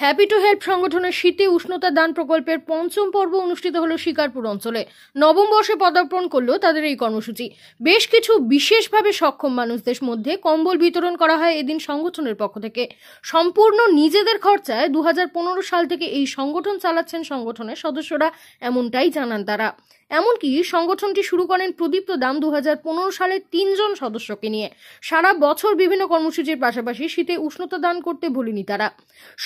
Happy to help সংগঠনের শীতে উষ্ণতা দান প্রকল্পের পঞ্চম পর্ব অনুষ্ঠিত হলো শিকারপুর অঞ্চলে। নবম বর্ষে পদার্পণ করলো তাদের এই কর্মসূচি। বেশ কিছু বিশেষভাবে সক্ষম মানুষদের মধ্যে কম্বল বিতরণ করা হয় এদিন সংগঠনের পক্ষ থেকে। সম্পূর্ণ নিজেদের খরচায় 2015 সাল থেকে এই সংগঠন চালাচ্ছেন সংগঠনের সদস্যরা, এমনটাই জানান তারা। এমনকি সংগঠনটি শুরু করেন প্রদীপ্ত দাম 2015 সালে 3 জন সদস্যকে নিয়ে। সারা বছর বিভিন্ন কর্মসূচির পাশাপাশি শীতে উষ্ণতা দান করতে ভুলেনি তারা।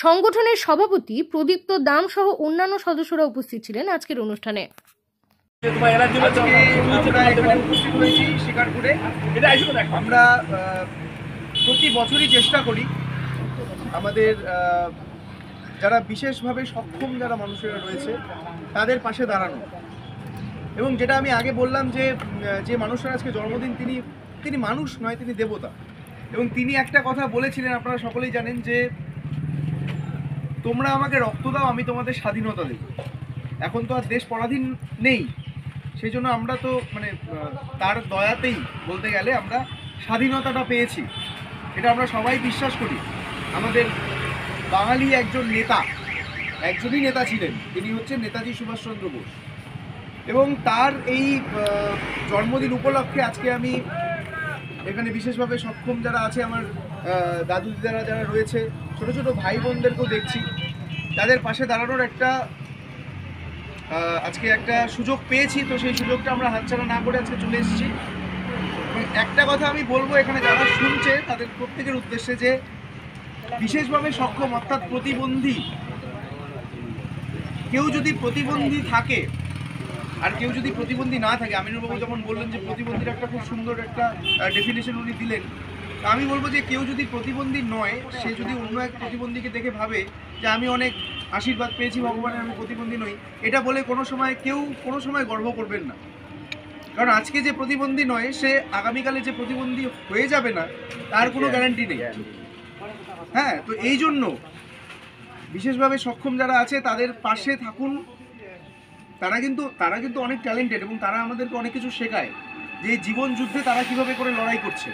সংগঠনের সভাপতি প্রদীপ্ত দাম সহ অন্যান্য সদস্যরা উপস্থিত ছিলেন আজকের অনুষ্ঠানে। আমরা প্রতি বছরই চেষ্টা করি আমাদের যারা বিশেষভাবে সক্ষম যারা মানুষেরা রয়েছে তাদের পাশে দাঁড়ানো। এবং যেটা আমি আগে বললাম যে মানুষের আজকে জন্মদিন, তিনি মানুষ নয়, তিনি দেবতা। এবং তিনি একটা কথা বলেছিলেন, আপনারা সকলেই জানেন, যে তোমরা আমাকে রক্ত দাও, আমি তোমাদের স্বাধীনতা দেব। এখন তো আর দেশ পরাধীন নেই, সেই জন্য আমরা তো তার দয়াতেই বলতে গেলে আমরা স্বাধীনতাটা পেয়েছি, এটা আমরা সবাই বিশ্বাস করি। আমাদের বাঙালি একজনই নেতা ছিলেন, তিনি হচ্ছেন নেতাজি সুভাষচন্দ্র বোস। এবং তার এই জন্মদিন উপলক্ষে আজকে আমি এখানে বিশেষভাবে সক্ষম যারা আছে, আমার দাদু দিদারা যারা রয়েছে, ছোট ছোট ভাই বোনদেরকেও দেখছি, তাদের পাশে দাঁড়ানোর আজকে একটা সুযোগ পেয়েছি। তো সেই সুযোগটা আমরা হাতছাড়া না করে আজকে চলে এসেছি। একটা কথা আমি বলবো এখানে যারা শুনছে তাদের প্রত্যেকের উদ্দেশ্যে, যে বিশেষভাবে সক্ষম অর্থাৎ প্রতিবন্ধী কেউ যদি প্রতিবন্ধী থাকে আর কেউ যদি প্রতিবন্ধী না থাকে, আমিনুরবাবু যেমন বললেন যে প্রতিবন্ধীর একটা খুব সুন্দর একটা ডেফিনেশন উনি দিলেন, আমি বলবো যে কেউ যদি প্রতিবন্ধী নয়, সে যদি অন্য এক প্রতিবন্ধীকে দেখে ভাবে যে আমি অনেক আশীর্বাদ পেয়েছি ভগবানের, আমি প্রতিবন্ধী নই, এটা বলে কেউ কোনো সময় গর্ব করবেন না। কারণ আজকে যে প্রতিবন্ধী নয়, সে আগামীকালে যে প্রতিবন্ধী হয়ে যাবে না তার কোনো গ্যারান্টি নেই। হ্যাঁ, তো এই জন্য বিশেষভাবে সক্ষম যারা আছে তাদের পাশে থাকুন। তারা কিন্তু অনেক ট্যালেন্টেড এবং তারা আমাদেরকে অনেক কিছু শেখায়, যে জীবন যুদ্ধে তারা কিভাবে করে লড়াই করছে।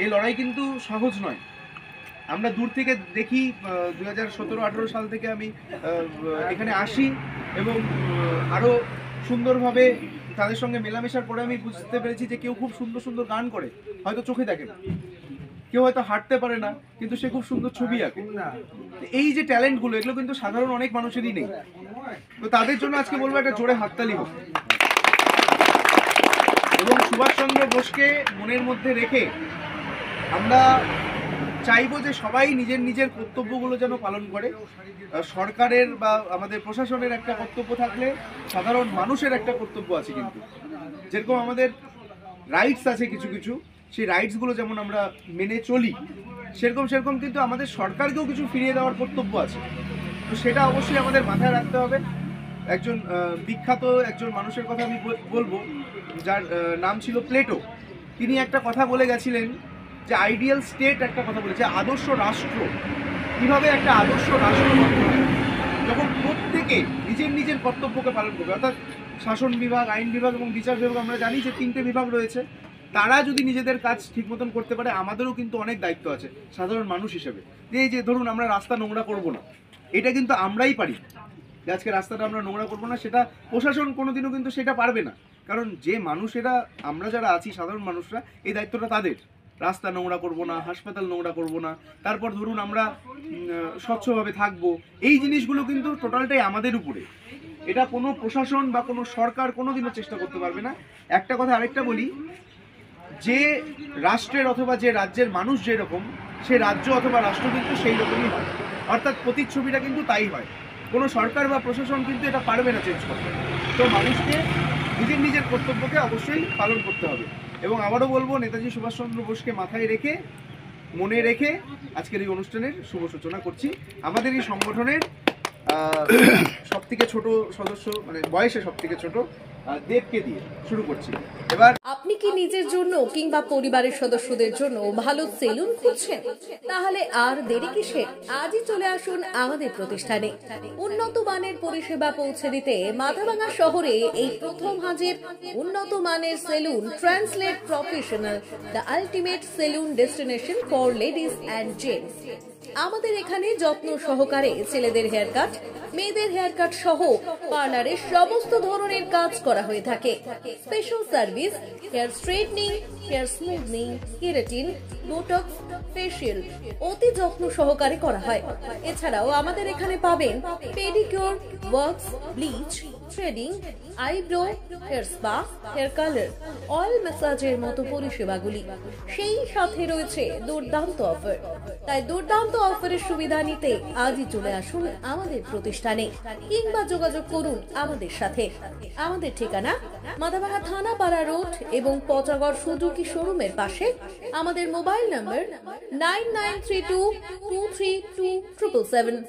এই লড়াই কিন্তু সহজ নয়। আমরা দূর থেকে দেখি, 2017-18 সাল থেকে আমি এখানে আসি এবং আরও সুন্দরভাবে তাদের সঙ্গে মেলামেশার পরে আমি বুঝতে পেরেছি যে কেউ খুব সুন্দর সুন্দর গান করে, হয়তো চোখে দেখে না, কেউ হয়তো হাঁটতে পারে না, কিন্তু সে খুব সুন্দর ছবি আঁকে। এই যে ট্যালেন্টগুলো, এগুলো কিন্তু সাধারণ অনেক মানুষেরই নেই। তো তাদের জন্য আজকে বলবো একটা জোরে হাততালি হোক। এবং সুভাষচন্দ্র বোসকে মনের মধ্যে রেখে আমরা চাইবো যে সবাই নিজের নিজের কর্তব্যগুলো যেন পালন করে। সরকারের বা আমাদের প্রশাসনের একটা কর্তব্য থাকলে সাধারণ মানুষের একটা কর্তব্য আছে। কিন্তু যেরকম আমাদের রাইটস আছে কিছু কিছু, সেই রাইটসগুলো যেমন আমরা মেনে চলি, সেরকম কিন্তু আমাদের সরকারকেও কিছু ফিরিয়ে দেওয়ার কর্তব্য আছে। তো সেটা অবশ্যই আমাদের মাথায় রাখতে হবে। একজন বিখ্যাত একজন মানুষের কথা আমি বলবো, যার নাম ছিল প্লেটো। তিনি একটা কথা বলে গেছিলেন যে আইডিয়াল স্টেট, একটা কথা বলেছে আদর্শ রাষ্ট্র। কীভাবে একটা আদর্শ রাষ্ট্র যখন প্রত্যেকে নিজের নিজের কর্তব্যকে পালন করবে, অর্থাৎ শাসন বিভাগ, আইন বিভাগ এবং বিচার বিভাগ, আমরা জানি যে 3টে বিভাগ রয়েছে, তারা যদি নিজেদের কাজ ঠিক মতন করতে পারে, আমাদেরও কিন্তু অনেক দায়িত্ব আছে সাধারণ মানুষ হিসেবে। এই যে ধরুন আমরা রাস্তা নোংরা করব না, এটা কিন্তু আমরাই পারি। যে আজকে রাস্তাটা আমরা নোংরা করবো না, সেটা প্রশাসন কোনোদিনও কিন্তু সেটা পারবে না। কারণ যে মানুষেরা, আমরা যারা আছি সাধারণ মানুষরা, এই দায়িত্বটা তাদের। রাস্তা নোংরা করব না, হাসপাতাল নোংরা করব না, তারপর ধরুন আমরা স্বচ্ছভাবে থাকবো, এই জিনিসগুলো কিন্তু টোটালটাই আমাদের উপরে। এটা কোনো প্রশাসন বা কোনো সরকার কোনোদিনও চেষ্টা করতে পারবে না। একটা কথা আরেকটা বলি, যে রাষ্ট্রের অথবা যে রাজ্যের মানুষ যেরকম, সে রাজ্য অথবা রাষ্ট্র কিন্তু সেই রকমই হয়। অর্থাৎ প্রতিচ্ছবিটা কিন্তু তাই হয়। কোনো সরকার বা প্রশাসন কিন্তু এটা পারবে না চেঞ্জ করতে। তো মানুষকে নিজের নিজের কর্তব্যকে অবশ্যই পালন করতে হবে। এবং আবারও বলবো, নেতাজি সুভাষচন্দ্র বোসকে মাথায় রেখে, মনে রেখে আজকের এই অনুষ্ঠানের শুভ সূচনা করছি। আমাদের এই সংগঠনের সবথেকে ছোট সদস্য, বয়সে সবথেকে ছোট দেবকে দিয়ে শুরু করছি। এবার আপনি কি নিজের জন্য কিংবা পরিবারের সদস্যদের জন্য ভালো সেলুন খুঁজছেন? তাহলে আর দেরি কিসের? আজই চলে আসুন আমাদের প্রতিষ্ঠানে। উন্নত মানের পরিষেবা পৌঁছে দিতে মাথাভাঙা শহরে এই প্রথম হাজির উন্নত মানের salon translate professional, the ultimate salon destination for ladies and gents. আমাদের এখানে যত্ন সহকারে ছেলেদের হেয়ার কাট, মেয়েদের হেয়ার কাট সহ পার্লারের সমস্ত ধরনের কাজ করা হয়ে থাকে। Special service, hair straightening, hair smoothing, keratin, botox, facial অতি যত্ন সহকারে করা হয়। এছাড়াও আমাদের এখানে পাবেন pedicure, wax, bleach, threading, eyebrow, hair spa, hair colour, oil ম্যাসাজের মতো পরিষেবাগুলি। সেই সাথে রয়েছে দুর্দান্ত অফার। তাই দুর্দান্ত অফারের সুবিধা নিতে আজই চলে আসুন আমাদের প্রতিষ্ঠানে কিংবা যোগাযোগ করুন আমাদের সাথে। আমাদের ঠিকানা মাদাভাঙা থানাপাড়া রোড এবং পচাগড় সুজুকি শোরুমের পাশে। আমাদের মোবাইল নম্বর 9932232777।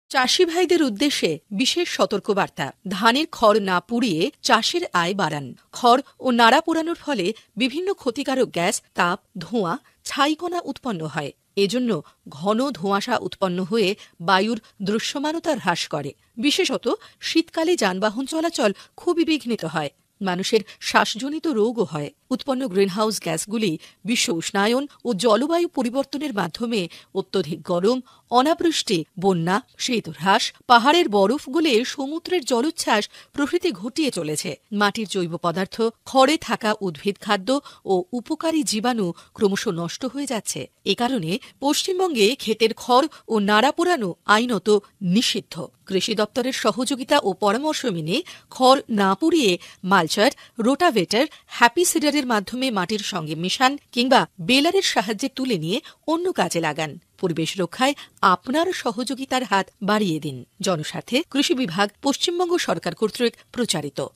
চাষি ভাইদের উদ্দেশ্যে বিশেষ সতর্কবার্তা। ধানের খড় না পুড়িয়ে চাষের আয় বাড়ান। খড় ও নাড়া পোড়ানোর ফলে বিভিন্ন ক্ষতিকারক গ্যাস, তাপ, ধোঁয়া, ছাইকণা উৎপন্ন হয়। এজন্য ঘন ধোঁয়াশা উৎপন্ন হয়ে বায়ুর দৃশ্যমানতা হ্রাস করে। বিশেষত শীতকালে যানবাহন চলাচল খুবই বিঘ্নিত হয়। মানুষের শ্বাসজনিত রোগও হয়। উৎপন্ন গ্রিনহাউস গ্যাসগুলি বিশ্ব উষ্ণায়ন ও জলবায়ু পরিবর্তনের মাধ্যমে অত্যধিক গরম, অনাবৃষ্টি, বন্যা, শীতহ্রাস, পাহাড়ের বরফ গলে সমুদ্রের জলোচ্ছ্বাস প্রভৃতি ঘটিয়ে চলেছে। মাটির জৈব পদার্থ, খড়ে থাকা উদ্ভিদ খাদ্য ও উপকারী জীবাণু ক্রমশ নষ্ট হয়ে যাচ্ছে। এ কারণে পশ্চিমবঙ্গে ক্ষেতের খড় ও নাড়া পোড়ানো আইনত নিষিদ্ধ। কৃষি দপ্তরের সহযোগিতা ও পরামর্শ মেনে খড় না পুড়িয়ে মালচার, রোটাভেটর, হ্যাপি সিডারের মাধ্যমে মাটির সঙ্গে মেশান কিংবা বেলারের সাহায্যে তুলে নিয়ে অন্য কাজে লাগান। পরিবেশ রক্ষায় আপনার সহযোগিতার হাত বাড়িয়ে দিন। জনস্বার্থে কৃষি বিভাগ, পশ্চিমবঙ্গ সরকার কর্তৃক প্রচারিত।